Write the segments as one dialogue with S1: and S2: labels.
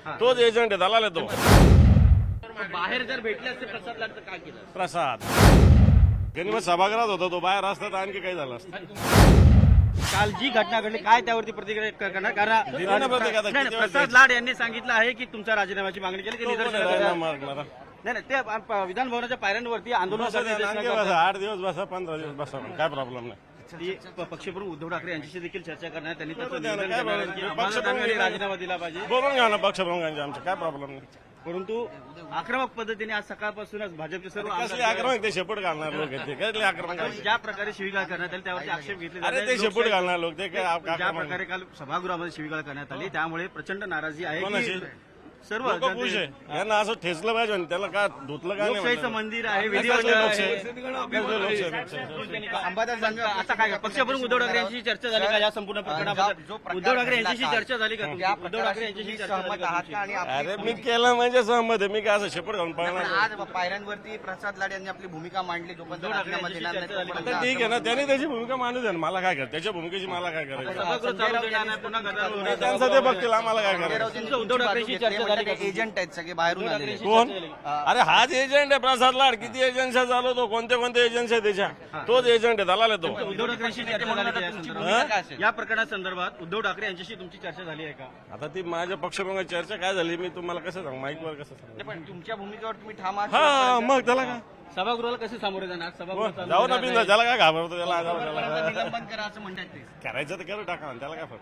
S1: तोच एजंट आहे, दलाल आहे तो.
S2: बाहेर जर भेटले असते प्रसाद लाड तर काय केलं?
S1: प्रसाद गणिमत सभागृहात होता तो, बाहेर असता तर आणखी काही झालं असतं.
S2: काल जी घटना घडली काय त्यावरती प्रतिक्रिया करणार?
S1: दिली ना प्रतिक्रिया, आता
S2: कारण
S1: किती
S2: प्रसाद लाड यांनी सांगितलं आहे की तुमच्या राजीनाम्याची मागणी केली की निदर्शनाला
S1: राजीनामा
S2: करा.
S1: मागणारा.
S2: नाही ते विधान भवनाच्या पायऱ्यांवरती आंदोलन
S1: बसा द्या, आणखी बसा, 8 दिवस बसा, 15 दिवस बसा, काय प्रॉब्लेम नाही.
S2: पक्षप्रमुख उद्धव ठाकरे यांच्याशी देखील चर्चा करणार. त्यांनी
S1: बरोबर
S2: तसं
S1: द्या ना,
S2: निवेदन
S1: काय
S2: करणार
S1: प्रॉब्लेम?
S2: की आम्हाला त्यांनी राजीनामा दिला पाहिजे.
S1: बोलून घ्या ना पक्षप्रमुखांचे, आमचे काय प्रॉब्लेम नाही.
S2: परंतु आक्रमक पद्धतीने आज सकाळपासूनच भाजपचे सर्व
S1: कसले आक्रमक ते शेपूट घालणार लोक आहेत, ते कसले आक्रमक
S2: आमदार
S1: आहे?
S2: ज्या प्रकारे शिवीगाळ करण्यात आली त्यावरती आक्षेप घेतले जात
S1: अरे
S2: आहेत.
S1: ते शेपूट घालणार लोक, ते काय
S2: ज्या
S1: आक्रमक
S2: प्रकारे काल सभागृहामध्ये शिवीगाळ करण्यात आली त्यामुळे प्रचंड नाराजी आहे
S1: कोणाची?
S2: की सर्व
S1: लोक खुश आहे. यांना असं ठेचलं पाहिजे आणि त्याला काय धुतलं काय
S2: लोकशाहीचं
S1: नाही.
S2: मंदिर आहे,
S1: कसली
S2: विधिवत
S1: लोकशाही?
S2: आहे.
S1: कसली लोकशाही?
S2: अंबादास दानवे आता काय पक्षप्रमुख उद्धव ठाकरे यांची चर्चा झाली का या संपूर्ण प्रकरणाबद्दल? उद्धव ठाकरे यांच्याशी चर्चा झाली का तुमची? उद्धव ठाकरे यांच्याशी चर्चा झाली का तुमची?
S1: अरे मी केलं म्हणजे सहमत आहे, मी काय असं शेपूट घालून पाहणार नाही.
S3: आज पायऱ्यांवरती प्रसाद लाड यांनी आपली भूमिका मांडली, जोपर्यंत राजीनामा देणार नाही तोपर्यंत
S1: आता ठीक आहे ना, त्यांनी त्याची भूमिका मानू द्या ना, मला काय करायचं, त्याच्या भूमिकेची मला काय करायचं.
S2: सभागृह चालू देणार नाही, पुन्हा गदारोळ होणार.
S1: त्यांचं ते बघतील, आम्हाला काय करायचं.
S2: तुमचं उद्धव ठाकरेंशी चर्चा झाली का?
S3: एजंट आहेत सगळे बाहेरून आलेले.
S1: कोण? अरे हाच एजंट आहे प्रसाद लाड. किती एजन्सी चालू तो, कोणते कोणते एजन्सी आहे त्याच्या, तोच एजंट आहे, दलाल आहे तो.
S2: उद्धव ठाकरेंशी चर्चा झाली का या संदर्भात? या प्रकरणासंदर्भात उद्धव ठाकरे यांच्याशी तुमची चर्चा झाली आहे का?
S1: आता ती माझ्या पक्षप्रमुख चर्चा काय झाली मी तुम्हाला कसं सांगू, माईकवर कसं सांगू?
S3: पण तुमच्या भूमिकेवर तुम्ही ठाम आहात.
S1: हा मग त्याला काय
S2: सभागृहाला कसे सामोरे जाणार? सभागृह चालू
S1: जाऊ ना
S2: देणार
S1: बिंदा,
S2: नाही.
S1: त्याला काय घाबरतो, त्याला
S3: तोपर्यंत निलंबन करा असं म्हणतात ते.
S1: करायचं तर करू टाका, त्याला काय फरक,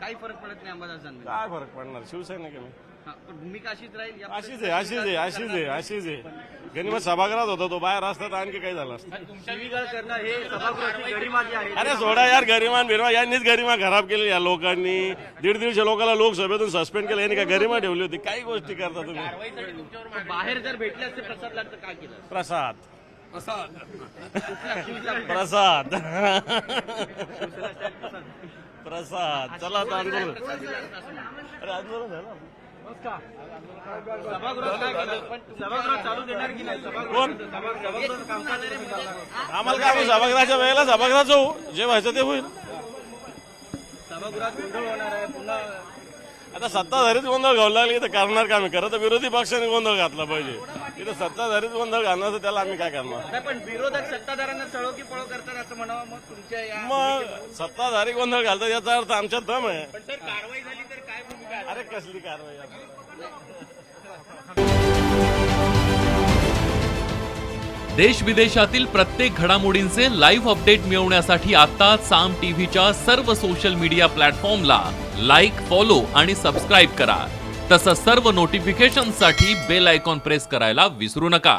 S3: काही फरक पडत नाही अंबादास दानवे.
S1: काय फरक पडणार, शिवसैनिक आहे मी.
S3: हा, पण भूमिका अशीच राहील. या
S1: अशीच आहे, अशीच आहे, अशीच आहे, अशीच आहे. गणिमत सभागृहात होता तो, बाहेर असता तर आणखी काही झालं असतं.
S2: शिवीगाळ करणं हे सभागृहाची गरिमा जी आहे
S1: अरे सोडा यार, गरिमान बिरमा यांनीच गरिमा खराब केली या लोकांनी. 150 लोकांना लोकसभेतून सस्पेंड केलं, यांनी काय गरिमा ठेवली होती? काही गोष्टी करता तुम्ही.
S2: बाहेर जर भेटले असते प्रसाद लाड तर काय केलं?
S1: प्रसाद प्रसाद प्रसाद चला आता आंदोलन. अरे आंदोलन झालं.
S2: सभागृह काय केलं? पण सभागृह चालू देणार की नाही?
S1: कोण?
S2: सभागृह कामकाज
S1: आम्हाला काय, आम्ही सभागृहाच्या वेळेला सभागृहात जाऊ, जे व्हायचं ते होईल.
S2: सभागृहात गोंधळ होणार आहे पुन्हा.
S1: आता सत्ताधारीच गोंधळ घालू लागली तर करणार का आम्ही? खरं तर विरोधी पक्षाने गोंधळ घातला पाहिजे. इथं सत्ताधारीच गोंधळ घालणार तर त्याला आम्ही काय करणार?
S2: नाही, पण विरोधक सत्ताधाऱ्यांना चळो की पळो करतात असं म्हणावं. मग तुमच्या या
S1: मग सत्ताधारी गोंधळ घालतात याचा अर्थ आमच्यात दम आहे.
S2: पण सर कारवाई झाली तर काय भूमिका आहे?
S1: अरे कसली कारवाई आता?
S4: देश विदेशातील प्रत्येक घडामोडींचे लाईव्ह अपडेट मिळवण्यासाठी आता साम टीव्हीच्या सर्व सोशल मीडिया प्लॅटफॉर्मला लाईक, फॉलो आणि सबस्क्राईब करा. तसंच सर्व नोटिफिकेशनसाठी बेल आयकॉन प्रेस करायला विसरू नका.